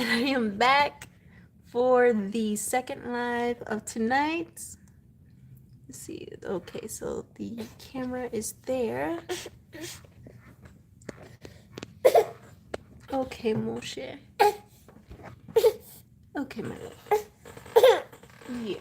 And I am back for the second live of tonight. Let's see. Okay, so the camera is there. Okay, Moshe. Okay, my love. Yeah.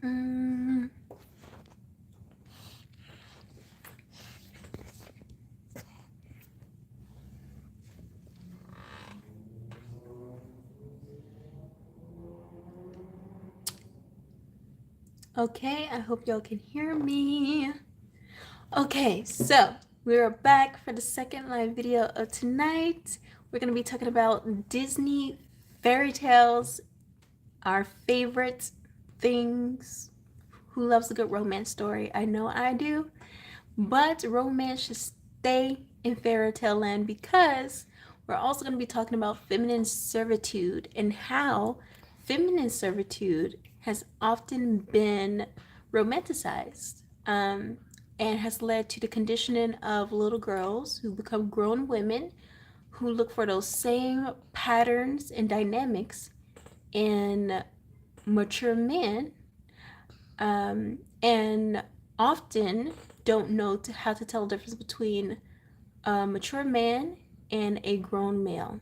Mm. Okay, I hope y'all can hear me. Okay, so we're back for the second live video of tonight. We're going to be talking about Disney fairy tales, our favorite things. Who loves a good romance story? I know I do. But romance should stay in fairy tale land because we're also going to be talking about feminine servitude and how feminine servitude has often been romanticized, and has led to the conditioning of little girls who become grown women who look for those same patterns and dynamics in mature men, and often don't know how to tell the difference between a mature man and a grown male.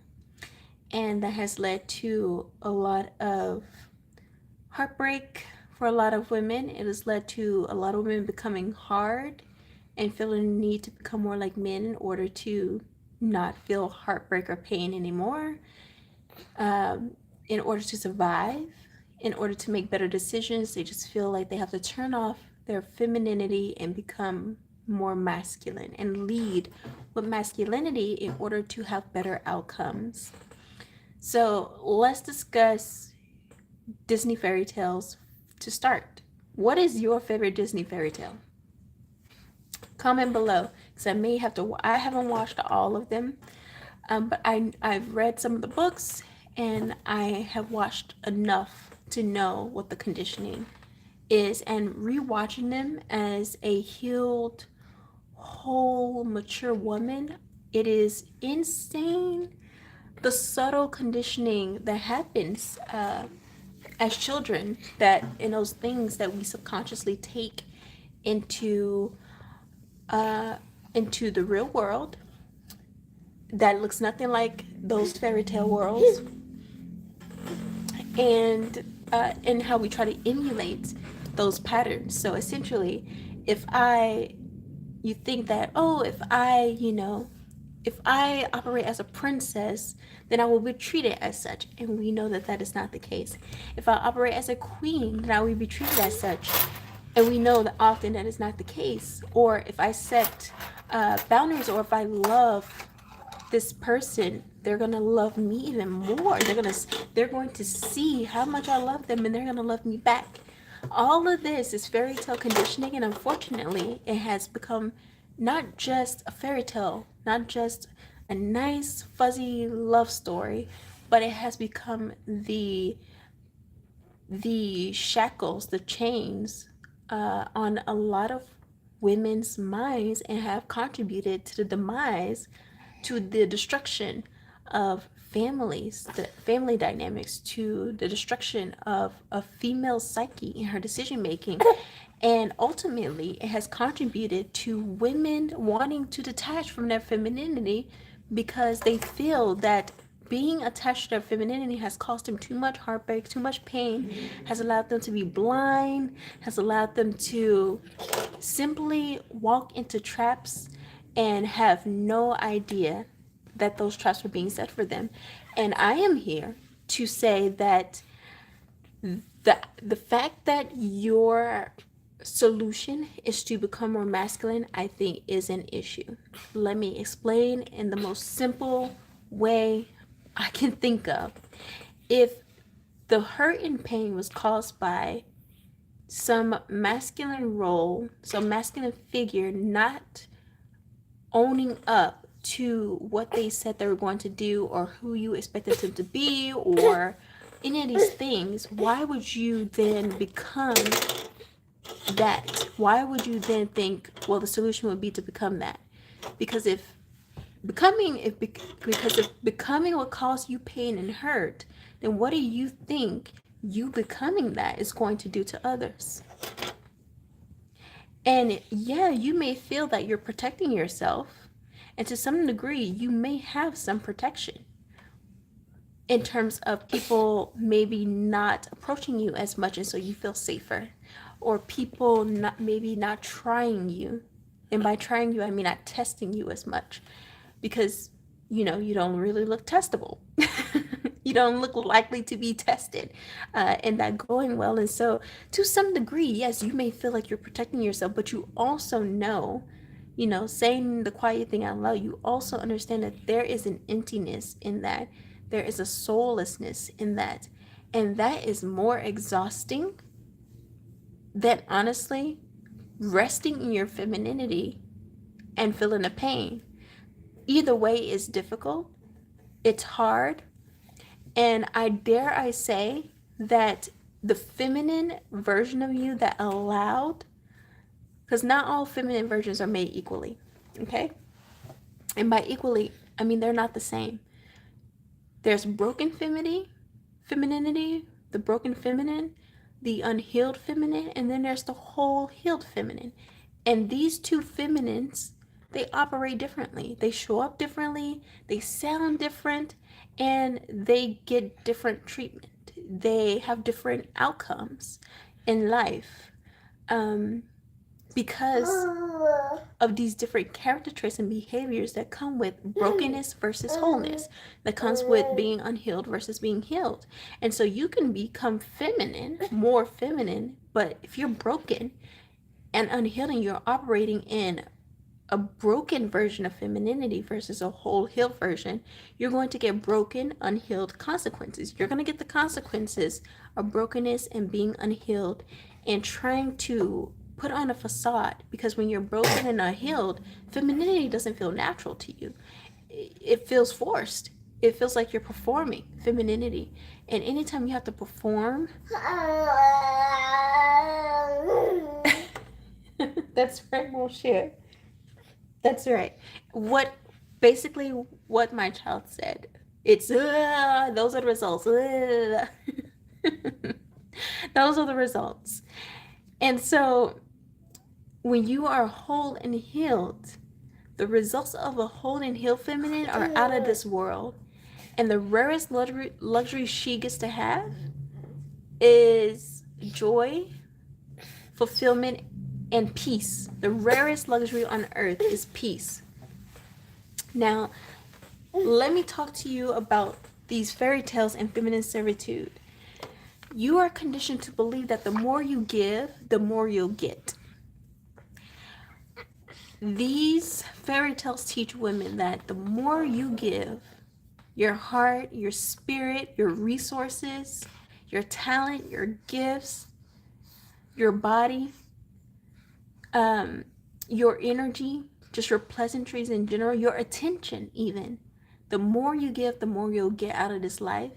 And that has led to a lot of heartbreak for a lot of women. It has led to a lot of women becoming hard and feeling the need to become more like men in order to not feel heartbreak or pain anymore, in order to survive, in order to make better decisions. They just feel like they have to turn off their femininity and become more masculine and lead with masculinity in order to have better outcomes. So let's discuss Disney fairy tales to start. What is your favorite Disney fairy tale? Comment below, because I haven't watched all of them, but I've read some of the books and I have watched enough to know what the conditioning is, and rewatching them as a healed, whole, mature woman, it is insane the subtle conditioning that happens as children, that in those things that we subconsciously take into the real world that looks nothing like those fairy tale worlds, and how we try to emulate those patterns. So essentially, you think that, oh, if I operate as a princess, then I will be treated as such. And we know that that is not the case. If I operate as a queen, then I will be treated as such. And we know that often that is not the case. Or if I set boundaries, or if I love this person, they're gonna love me even more. They're going to see how much I love them, and they're gonna love me back. All of this is fairy tale conditioning, and unfortunately, it has become not just a fairy tale, not just a nice fuzzy love story, but it has become the shackles, the chains on a lot of women's minds, and have contributed to the demise, to the destruction of families, the family dynamics, to the destruction of a female psyche in her decision making. And ultimately, it has contributed to women wanting to detach from their femininity because they feel that being attached to their femininity has caused them too much heartbreak, too much pain, has allowed them to be blind, has allowed them to simply walk into traps and have no idea that those traps were being set for them. And I am here to say that the fact that your solution is to become more masculine, I think, is an issue. Let me explain in the most simple way I can think of. If the hurt and pain was caused by some masculine role, some masculine figure not owning up to what they said they were going to do, or who you expected them to be, or any of these things, why would you then become that? Why would you then think, well, the solution would be to become that? Because if becoming what caused you pain and hurt, then what do you think you becoming that is going to do to others? And yeah, you may feel that you're protecting yourself, and to some degree, you may have some protection in terms of people maybe not approaching you as much, and so you feel safer, or people maybe not trying you. And by trying you, I mean not testing you as much, because you don't really look testable. You don't look likely to be tested, and that going well. And so to some degree, yes, you may feel like you're protecting yourself, but you also know, saying the quiet thing out loud, you also understand that there is an emptiness in that. There is a soullessness in that. And that is more exhausting than, honestly, resting in your femininity and feeling the pain. Either way is difficult. It's hard. And I say that the feminine version of you that allowed, because not all feminine versions are made equally, okay? And by equally, I mean they're not the same. There's broken femininity, the broken feminine, the unhealed feminine, and then there's the whole healed feminine. And these two feminines, they operate differently. They show up differently, they sound different, and they get different treatment. They have different outcomes in life because of these different character traits and behaviors that come with brokenness versus wholeness, that comes with being unhealed versus being healed. And so you can become feminine, more feminine, but if you're broken and unhealed and you're operating in a broken version of femininity versus a whole healed version, you're going to get broken, unhealed consequences. You're going to get the consequences of brokenness and being unhealed and trying to put on a facade, because when you're broken and unhealed, femininity doesn't feel natural to you. It feels forced. It feels like you're performing femininity. And anytime you have to perform, that's right, mon cher. That's right. Basically what my child said. It's those are the results. Those are the results. And so when you are whole and healed, the results of a whole and healed feminine are out of this world. And the rarest luxury she gets to have is joy, fulfillment, and peace. The rarest luxury on earth is peace. Now, let me talk to you about these fairy tales and feminine servitude. You are conditioned to believe that the more you give, the more you'll get. These fairy tales teach women that the more you give, your heart, your spirit, your resources, your talent, your gifts, your body, your energy, just your pleasantries in general, your attention even, the more you give, the more you'll get out of this life.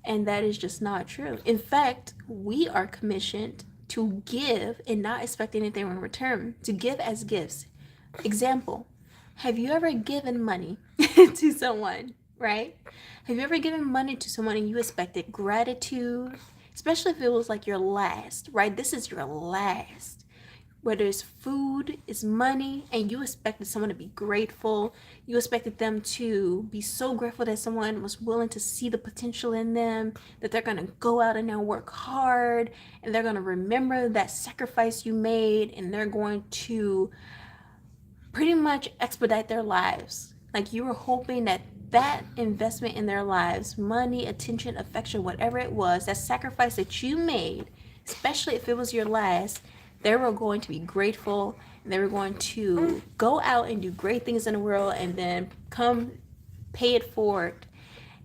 And that is just not true. In fact, we are commissioned to give and not expect anything in return, to give as gifts. Example, have you ever given money to someone, right? Have you ever given money to someone and you expected gratitude, especially if it was like your last, right? This is your last. Whether it's food, it's money, and you expected someone to be grateful. You expected them to be so grateful that someone was willing to see the potential in them, that they're going to go out and now work hard, and they're going to remember that sacrifice you made, and they're going to pretty much expedite their lives. Like you were hoping that that investment in their lives, money, attention, affection, whatever it was, that sacrifice that you made, especially if it was your last, they were going to be grateful. And they were going to go out and do great things in the world and then come pay it forward.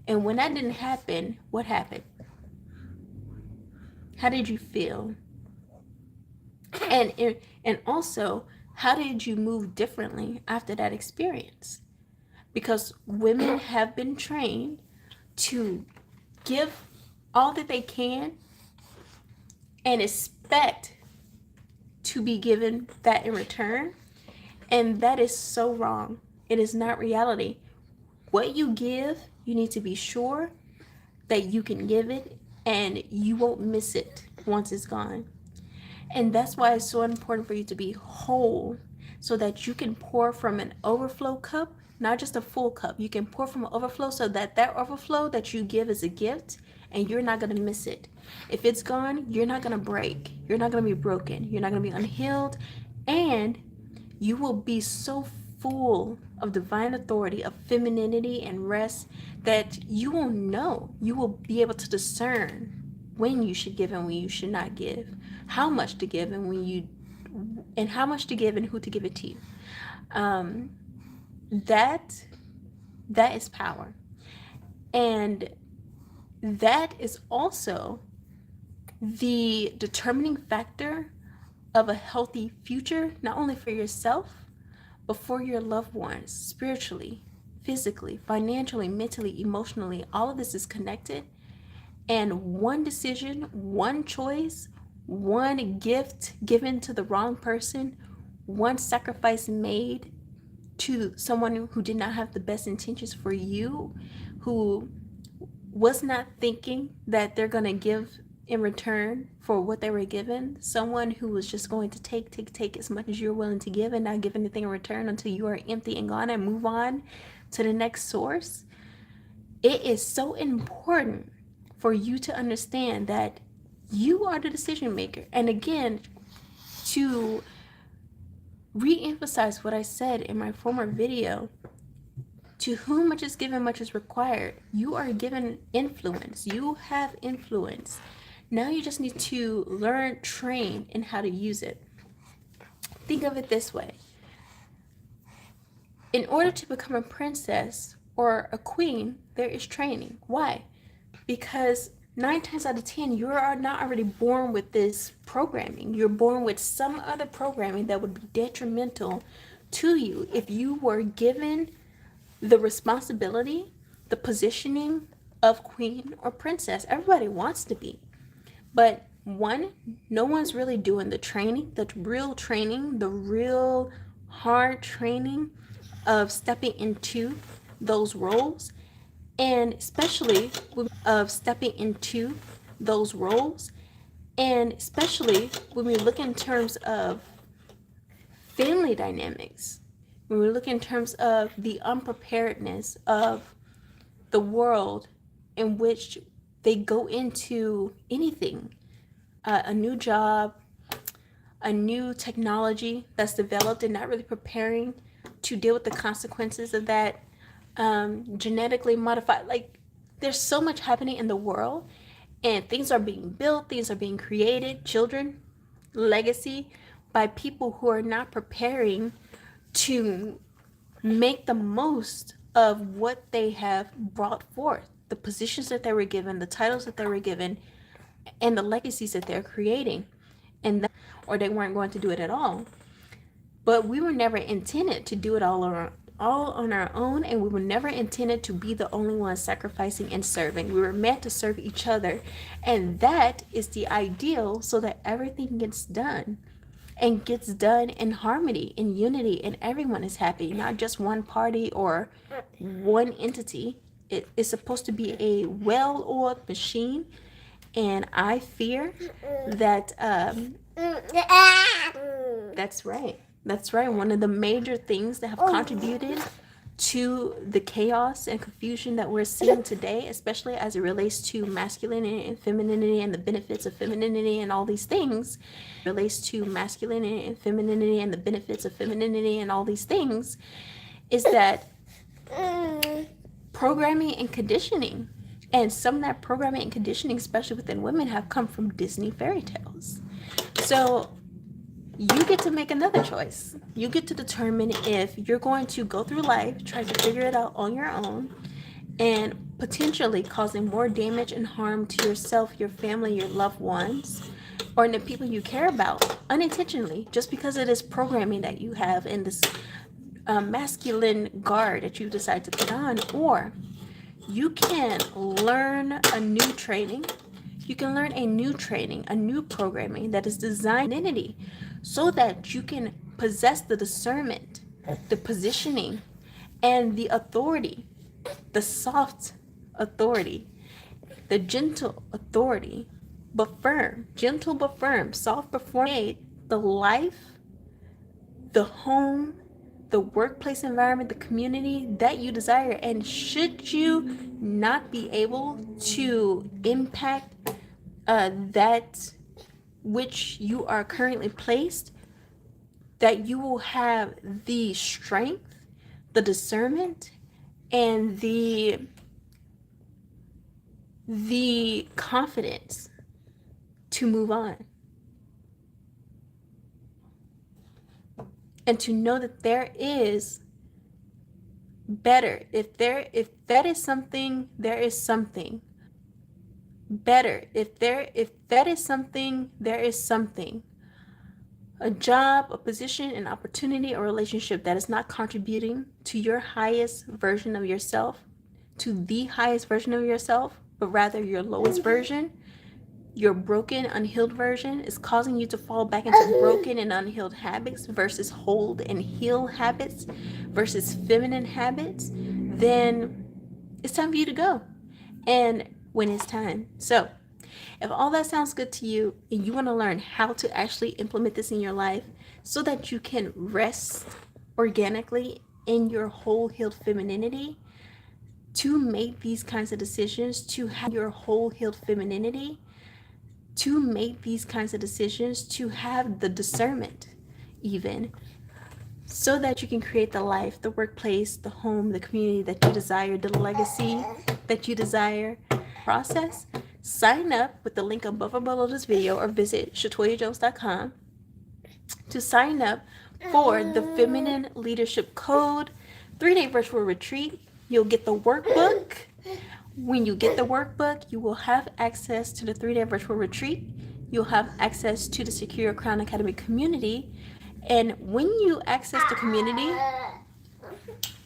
And when that didn't happen, what happened? How did you feel? And also, how did you move differently after that experience? Because women have been trained to give all that they can and expect to be given that in return. And that is so wrong. It is not reality. What you give, you need to be sure that you can give it and you won't miss it once it's gone. And that's why it's so important for you to be whole, so that you can pour from an overflow cup, not just a full cup. You can pour from an overflow, so that that overflow that you give is a gift and you're not going to miss it. If it's gone, you're not going to break. You're not going to be broken. You're not going to be unhealed. And you will be so full of divine authority, of femininity and rest, that you will know. You will be able to discern when you should give and when you should not give, how much to give and how much to give and who to give it to. That is power. And that is also the determining factor of a healthy future, not only for yourself, but for your loved ones, spiritually, physically, financially, mentally, emotionally. All of this is connected. And one decision, one choice, one gift given to the wrong person, one sacrifice made to someone who did not have the best intentions for you, who was not thinking that they're going to give in return for what they were given, someone who was just going to take as much as you're willing to give and not give anything in return until you are empty and gone and move on to the next source. It is so important for you to understand that you are the decision maker. And again, to re-emphasize what I said in my former video, to whom much is given, much is required. You are given influence. You have influence. Now you just need to learn, train in how to use it. Think of it this way. In order to become a princess or a queen, there is training. Why? Because 9 times out of 10, you are not already born with this programming. You're born with some other programming that would be detrimental to you if you were given the responsibility, the positioning of queen or princess. Everybody wants to be. But one, no one's really doing the training, the real hard training of stepping into those roles. And especially when we look in terms of family dynamics, when we look in terms of the unpreparedness of the world in which they go into anything, a new job, a new technology that's developed and not really preparing to deal with the consequences of that, genetically modified. Like, there's so much happening in the world, and things are being built, things are being created, children, legacy, by people who are not preparing to make the most of what they have brought forth, the positions that they were given, the titles that they were given, and the legacies that they're creating. And or they weren't going to do it at all. But we were never intended to do it all on our own, and we were never intended to be the only ones sacrificing and serving. We were meant to serve each other, and that is the ideal, so that everything gets done and gets done in harmony, in unity, and everyone is happy, not just one party or one entity. It is supposed to be a well-oiled machine, and I fear that that's right. That's right. One of the major things that have contributed to the chaos and confusion that we're seeing today, especially as it relates to masculinity and femininity and the benefits of femininity and all these things, is that programming and conditioning. And some of that programming and conditioning, especially within women, have come from Disney fairy tales. So you get to make another choice. You get to determine if you're going to go through life trying to figure it out on your own and potentially causing more damage and harm to yourself, your family, your loved ones, or the people you care about unintentionally, just because it is programming that you have in this masculine guard that you decide to put on. Or you can learn a new training. You can learn a new training, a new programming that is designed identity, so that you can possess the discernment, the positioning, and the authority, the soft authority, the gentle authority, but firm, gentle but firm, soft but firm, the life, the home, the workplace environment, the community that you desire. And should you not be able to impact that which you are currently placed, that you will have the strength, the discernment, and the confidence to move on. And to know that there is better. If that is something, there is something better. If that is something, there is something. A job, a position, an opportunity, a relationship that is not contributing to your highest version of yourself, to the highest version of yourself, but rather your lowest version, your broken, unhealed version, is causing you to fall back into broken and unhealed habits versus whole and healed habits versus feminine habits, then it's time for you to go. And when it's time. So if all that sounds good to you and you want to learn how to actually implement this in your life so that you can rest organically in your whole healed femininity, to make these kinds of decisions, to have your whole healed femininity, to make these kinds of decisions, to have the discernment even, so that you can create the life, the workplace, the home, the community that you desire, the legacy that you desire. Process, sign up with the link above or below this video, or visit shatoyiajones.com to sign up for the Feminine Leadership Code 3-day virtual retreat. You'll get the workbook. When you get the workbook, you will have access to the 3-day virtual retreat. You'll have access to the Secure Crown Academy community. And when you access the community,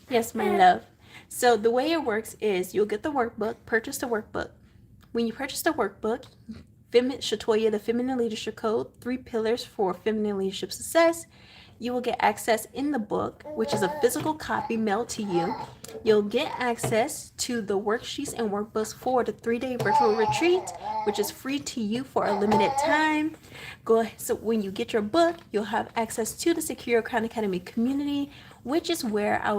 yes, my love. So the way it works is you'll get the workbook, purchase the workbook. When you purchase the workbook, Shatoyia, the Feminine Leadership Code, 3 pillars for feminine leadership success, you will get access in the book, which is a physical copy mailed to you. You'll get access to the worksheets and workbooks for the 3-day virtual retreat, which is free to you for a limited time. Go ahead. So when you get your book, you'll have access to the Secure Crown Academy community, which is where I